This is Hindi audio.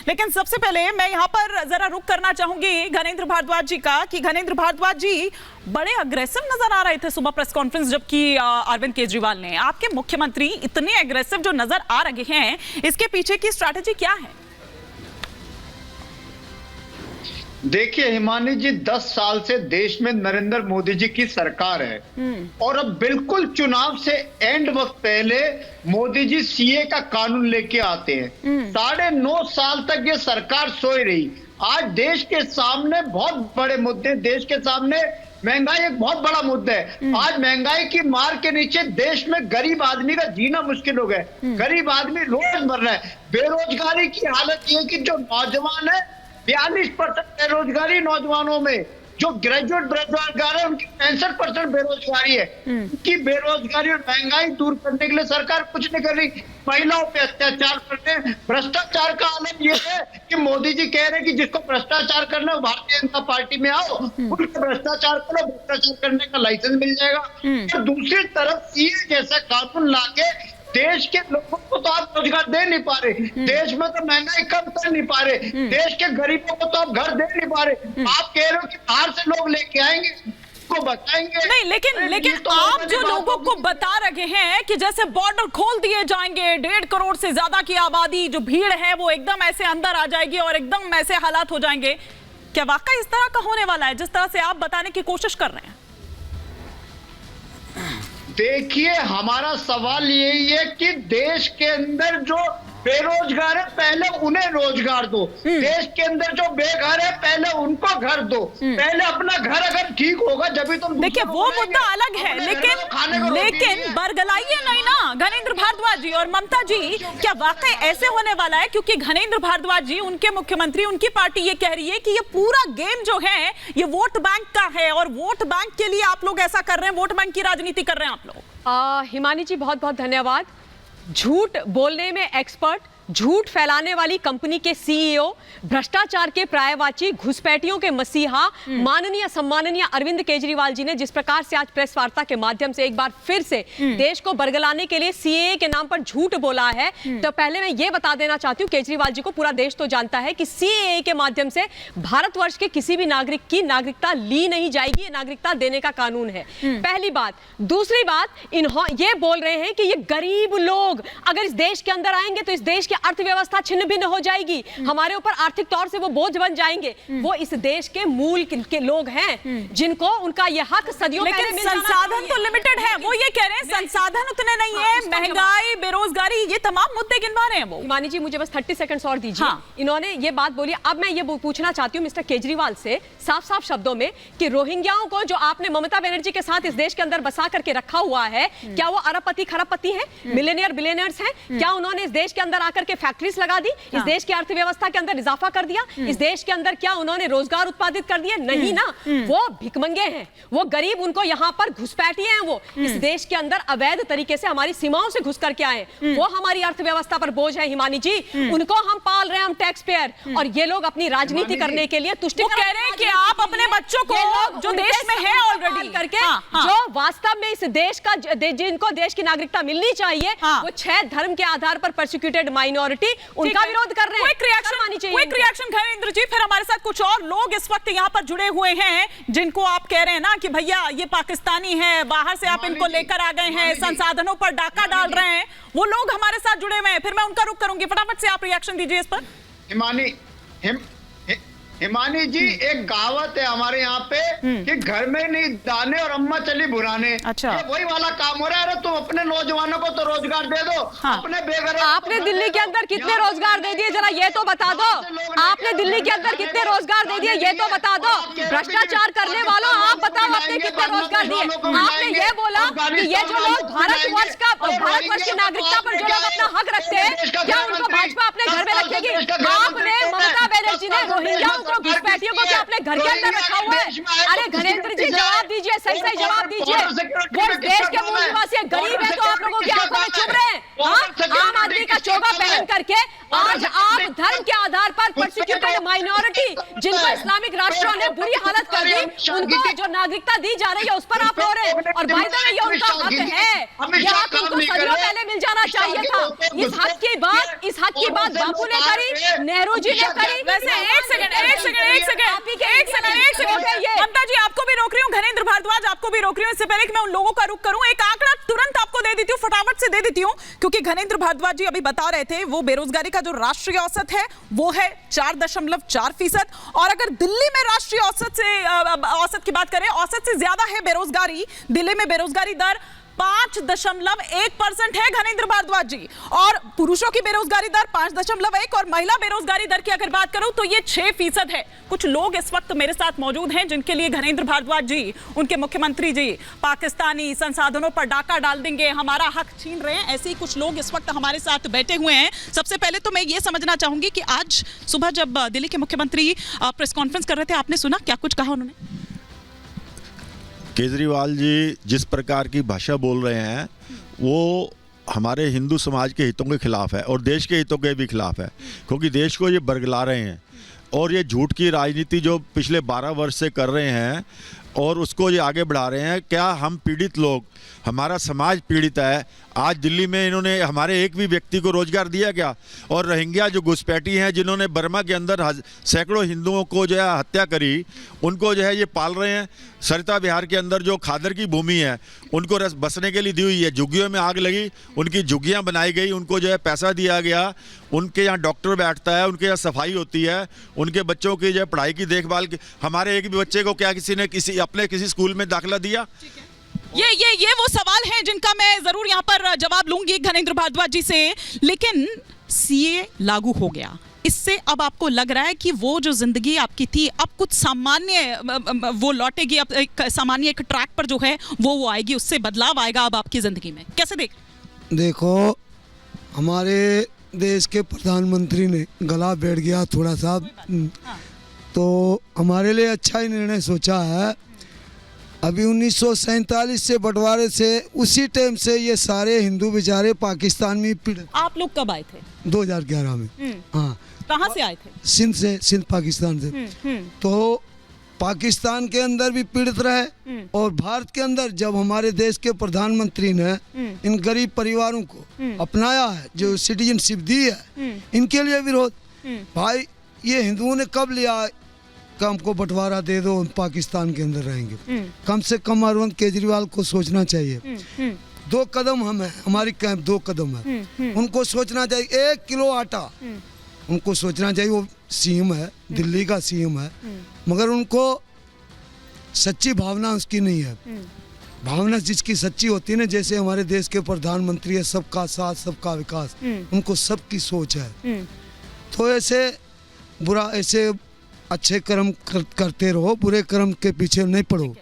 लेकिन सबसे पहले मैं यहाँ पर जरा रुक करना चाहूंगी घनेंद्र भारद्वाज जी का कि घनेंद्र भारद्वाज जी बड़े अग्रेसिव नजर आ रहे थे सुबह प्रेस कॉन्फ्रेंस जबकि अरविंद केजरीवाल ने। आपके मुख्यमंत्री इतने अग्रेसिव जो नजर आ रहे हैं, इसके पीछे की स्ट्रैटेजी क्या है? देखिए हिमानी जी, 10 साल से देश में नरेंद्र मोदी जी की सरकार है और अब बिल्कुल चुनाव से एंड वक्त पहले मोदी जी सीए का कानून लेके आते हैं। 9.5 साल तक ये सरकार सोई रही। आज देश के सामने बहुत बड़े मुद्दे, देश के सामने महंगाई एक बहुत बड़ा मुद्दा है। आज महंगाई की मार के नीचे देश में गरीब आदमी का जीना मुश्किल हो गया। गरीब आदमी रोज मर रहा है। बेरोजगारी की हालत ये कि जो नौजवान है, 42% बेरोजगारी नौजवानों में, जो ग्रेजुएट बेरोजगार है उनकी 65% बेरोजगारी है। उनकी बेरोजगारी और महंगाई दूर करने के लिए सरकार कुछ नहीं कर रही। महिलाओं पे अत्याचार करते हैं। भ्रष्टाचार का आलम ये है कि मोदी जी कह रहे हैं कि जिसको भ्रष्टाचार करना है भारतीय जनता पार्टी में आओ, उनको भ्रष्टाचार करो, भ्रष्टाचार करने का लाइसेंस मिल जाएगा। और दूसरी तरफ सीए जैसा कानून लाके देश के लोगों को तो आप रोजगार दे नहीं पा रहे, देश में तो महंगाई कम कर नहीं पा रहे, देश के गरीबों को तो आप घर दे नहीं पा रहे। आप कह रहे हो कि बाहर से लोग लेके आएंगे, को बताएंगे। नहीं, लेकिन तो आप जो लोगों को बता रहे हैं कि जैसे बॉर्डर खोल दिए जाएंगे, 1.5 करोड़ से ज्यादा की आबादी, जो भीड़ है वो एकदम ऐसे अंदर आ जाएगी और एकदम ऐसे हालात हो जाएंगे, क्या वाकई इस तरह का होने वाला है जिस तरह से आप बताने की कोशिश कर रहे हैं? देखिए, हमारा सवाल यही है कि देश के अंदर जो बेरोजगार है पहले उन्हें रोजगार दो, देश के अंदर जो बेघर है पहले उनको घर दो। पहले अपना घर अगर ठीक होगा जब भी तुम। देखिए वो मुद्दा अलग है, लेकिन बरगलाइए नहीं ना घनेंद्र भारद्वाज जी और ममता जी। क्या वाकई ऐसे होने वाला है? क्योंकि घनेंद्र भारद्वाज जी, उनके मुख्यमंत्री, उनकी पार्टी ये कह रही है कि ये पूरा गेम जो है ये वोट बैंक का है और वोट बैंक के लिए आप लोग ऐसा कर रहे हैं, वोट बैंक की राजनीति कर रहे हैं आप लोग। हिमानी जी बहुत बहुत धन्यवाद। झूठ बोलने में एक्सपर्ट, झूठ फैलाने वाली कंपनी के सीईओ, भ्रष्टाचार के पर्यायवाची, घुसपैठियों के मसीहा माननीय सम्माननीय अरविंद केजरीवाल जी ने जिस प्रकार से आज प्रेस वार्ता के माध्यम से एक बार फिर से देश को बरगलाने के लिए सीएए के नाम पर झूठ बोला है, तो पहले मैं ये बता देना चाहती हूँ केजरीवाल जी को, पूरा देश तो जानता है कि सीएए के माध्यम से भारतवर्ष के किसी भी नागरिक की नागरिकता ली नहीं जाएगी। ये नागरिकता देने का कानून है, पहली बात। दूसरी बात, ये बोल रहे हैं कि ये गरीब लोग अगर इस देश के अंदर आएंगे तो इस देश की अर्थव्यवस्था छिन्न भिन्न हो जाएगी, हमारे ऊपर आर्थिक तौर से वो बोझ बन जाएंगे। वो इस देश के मूल के लोग हैं जिनको उनका ये हक सदियों पहले मिल जाना। संसाधन तो लिमिटेड है, वो ये कह रहे हैं संसाधन उतने नहीं है, महंगाई, बेरोजगारी, ये तमाम मुद्दे गिनवा रहे हैं वो। हिमानी जी मुझे बस 30 सेकंड्स और दीजिए। इन्होंने ये बात बोली। अब मैं ये पूछना चाहती हूँ मिस्टर केजरीवाल से साफ साफ शब्दों में कि रोहिंग्याओं को जो आपने ममता बनर्जी के साथ इस देश के अंदर बसा करके रखा हुआ है, क्या वो अरबपति खरबपति है, मिलियनियर बिलियनियर्स हैं? क्या उन्होंने इस देश के अंदर आकर के फैक्ट्रीज लगा दी, इस देश की अर्थव्यवस्था के अंदर इजाफा कर दिया, इस देश के अंदर क्या उन्होंने रोजगार उत्पादित कर दिए? नहीं ना। वो भिखमंगे हैं, वो गरीब, उनको यहाँ पर घुसपैठिए हैं। वो इस देश के अंदर अवैध तरीके से हमारी सीमाओं से घुस करके आए, वो हमारी अर्थव्यवस्था पर बोझ है हिमानी जी। उनको हम पाल रहे हैं, हम टैक्स पेयर, और ये लोग अपनी राजनीति करने के लिए तुष्टि कह रहे हैं कि आप अपने बच्चों को जो देश में है ऑलरेडी करके जो वास्तव में इस देश का जिनको देश की नागरिकता मिलनी चाहिए, वो 6 धर्म के आधार पर परसिक्यूटेड माइनॉरिटी, उनका विरोध कर रहे हैं। क्विक रिएक्शन घनेंद्र जी। फिर हमारे साथ कुछ और लोग इस वक्त यहाँ पर जुड़े हुए हैं जिनको आप कह रहे हैं ना कि भैया ये पाकिस्तानी है, बाहर से आप इनको लेकर आ गए हैं, संसाधनों पर डाका डाल रहे हैं। वो लोग हमारे साथ जुड़े हुए हैं, फिर मैं उनका रुख करूंगी। फटाफट से आप रिएक्शन दीजिए इस पर। हिमानी जी, एक कहावत है हमारे यहाँ पे कि घर में नहीं दाने और अम्मा चली बुराने। अच्छा, वही वाला काम हो रहा है। तुम अपने नौजवानों को तो रोजगार दे दो। अपने बेघर आपने दिल्ली के अंदर कितने रोजगार दे दिए, जरा ये तो बता दो। आपने दिल्ली के अंदर कितने रोजगार दे दिए, ये तो बता दो। भ्रष्टाचार करने वालों, आप बताओ आपने कितने रोजगार दिए। आपने ये बोला कि ये जो लोग भारतवर्ष की नागरिकता पर जो लोग अपना हक रखते हैं, क्या उनको भाजपा अपने घर में रखेगी? आपने ममता बनर्जी ने रोहिंग्याओं को, घुसपैठियों को क्या अपने घर के अंदर रखा हुआ है? अरे घनेंद्र जी जवाब दीजिए, सही सही जवाब दीजिए। वो इस देश के मूल निवासी है, गरीब है, तो आप लोगों की आंखों में चुभ रहे हैं। आम आदमी का चोगा पहन करके आज आप धर्म के आधार पर परसिक्यूटेड माइनॉरिटी जिनको इस्लामिक राष्ट्रों ने बुरी हालत कर दी, उनको जो नागरिकता दी जा रही है उस पर आप रो रहे हैं। और बाय द वे ये उनका हक है, ये हक उनको सदियों पहले मिल जाना चाहिए था। इस हक की बात बापू ने करी, नेहरू जी ने करी। वैसे एक सेकंड ममता जी, आपको भी रोक रही हूँ, घनेंद्र भारद्वाज आपको भी रोक रही हूँ। इससे पहले कि मैं उन लोगों का रुख करूं, एक आंकड़ा तुरंत आपको दे देती हूँ, फटाफट से दे देती हूँ, क्योंकि घनेंद्र भारद्वाज जी अभी बता रहे थे वो बेरोजगारी का जो राष्ट्रीय औसत है वो है 4.4%। और अगर दिल्ली में राष्ट्रीय औसत की बात करें, औसत से ज्यादा है बेरोजगारी। दिल्ली में बेरोजगारी दर 5.1% है घनेंद्र भारद्वाज जी, और पुरुषों की बेरोजगारी दर 5.1 और महिला बेरोजगारी दर की अगर बात करूं तो ये 6% है। कुछ लोग इस वक्त मेरे साथ मौजूद हैं जिनके लिए घनेंद्र भारद्वाज जी, उनके मुख्यमंत्री जी पाकिस्तानी संसाधनों पर डाका डाल देंगे, हमारा हक छीन रहे हैं। ऐसे ही कुछ लोग इस वक्त हमारे साथ बैठे हुए हैं। सबसे पहले तो मैं ये समझना चाहूंगी कि आज सुबह जब दिल्ली के मुख्यमंत्री प्रेस कॉन्फ्रेंस कर रहे थे, आपने सुना क्या कुछ कहा उन्होंने? केजरीवाल जी जिस प्रकार की भाषा बोल रहे हैं वो हमारे हिंदू समाज के हितों के खिलाफ है और देश के हितों के भी खिलाफ है, क्योंकि देश को ये बरगला रहे हैं और ये झूठ की राजनीति जो पिछले 12 वर्ष से कर रहे हैं और उसको ये आगे बढ़ा रहे हैं। क्या हम पीड़ित लोग, हमारा समाज पीड़ित है? आज दिल्ली में इन्होंने हमारे एक भी व्यक्ति को रोजगार दिया क्या? और रोहिंग्या जो घुसपैठी हैं जिन्होंने बर्मा के अंदर सैकड़ों हिंदुओं को जो है हत्या करी, उनको जो है ये पाल रहे हैं। सरिता बिहार के अंदर जो खादर की भूमि है उनको बसने के लिए दी हुई है, झुग्गियों में आग लगी, उनकी झुग्गियाँ बनाई गई, उनको जो है पैसा दिया गया, उनके यहाँ डॉक्टर बैठता है, उनके यहाँ सफाई होती है, उनके बच्चों की जो है पढ़ाई की देखभाल की। हमारे एक भी बच्चे को क्या किसी ने अपने किसी स्कूल में दाखिला दिया? ये वो सवाल हैं जिनका मैं जरूर यहाँ पर जवाब लूंगी घनेंद्र भारद्वाज जी से। लेकिन सीए लागू हो गया, इससे अब आपको लग रहा है कि वो जो जिंदगी आपकी थी अब कुछ सामान्य वो लौटेगी, अब एक सामान्य एक ट्रैक पर जो है वो आएगी, उससे बदलाव आएगा अब आपकी जिंदगी में? कैसे देखो, हमारे देश के प्रधानमंत्री ने गला बैठ गया थोड़ा सा, तो हमारे लिए अच्छा ही निर्णय सोचा है। अभी 1947 से बंटवारे से उसी टाइम से ये सारे हिंदू बेचारे पाकिस्तान में पीड़ित। आप लोग कब आए थे? 2011 में। हाँ। कहाँ से आए थे? सिंध से, सिंध पाकिस्तान से। तो पाकिस्तान के अंदर भी पीड़ित रहे और भारत के अंदर जब हमारे देश के प्रधानमंत्री ने इन गरीब परिवारों को अपनाया है, जो सिटीजनशिप दी है, इनके लिए विरोध। भाई ये हिंदुओं ने कब लिया हमको बंटवारा दे दो, पाकिस्तान के अंदर रहेंगे? कम से कम अरविंद केजरीवाल को सोचना चाहिए। 2 कदम हम हैं, हमारी कैंप 2 कदम है, उनको सोचना चाहिए। 1 किलो आटा उनको सोचना चाहिए। वो सीएम है, दिल्ली का सीएम है, मगर उनको सच्ची भावना उसकी नहीं है। भावना जिसकी सच्ची होती है ना, जैसे हमारे देश के प्रधानमंत्री है, सबका साथ सबका विकास, उनको सबकी सोच है। तो ऐसे अच्छे कर्म करते रहो, बुरे कर्म के पीछे नहीं पड़ो।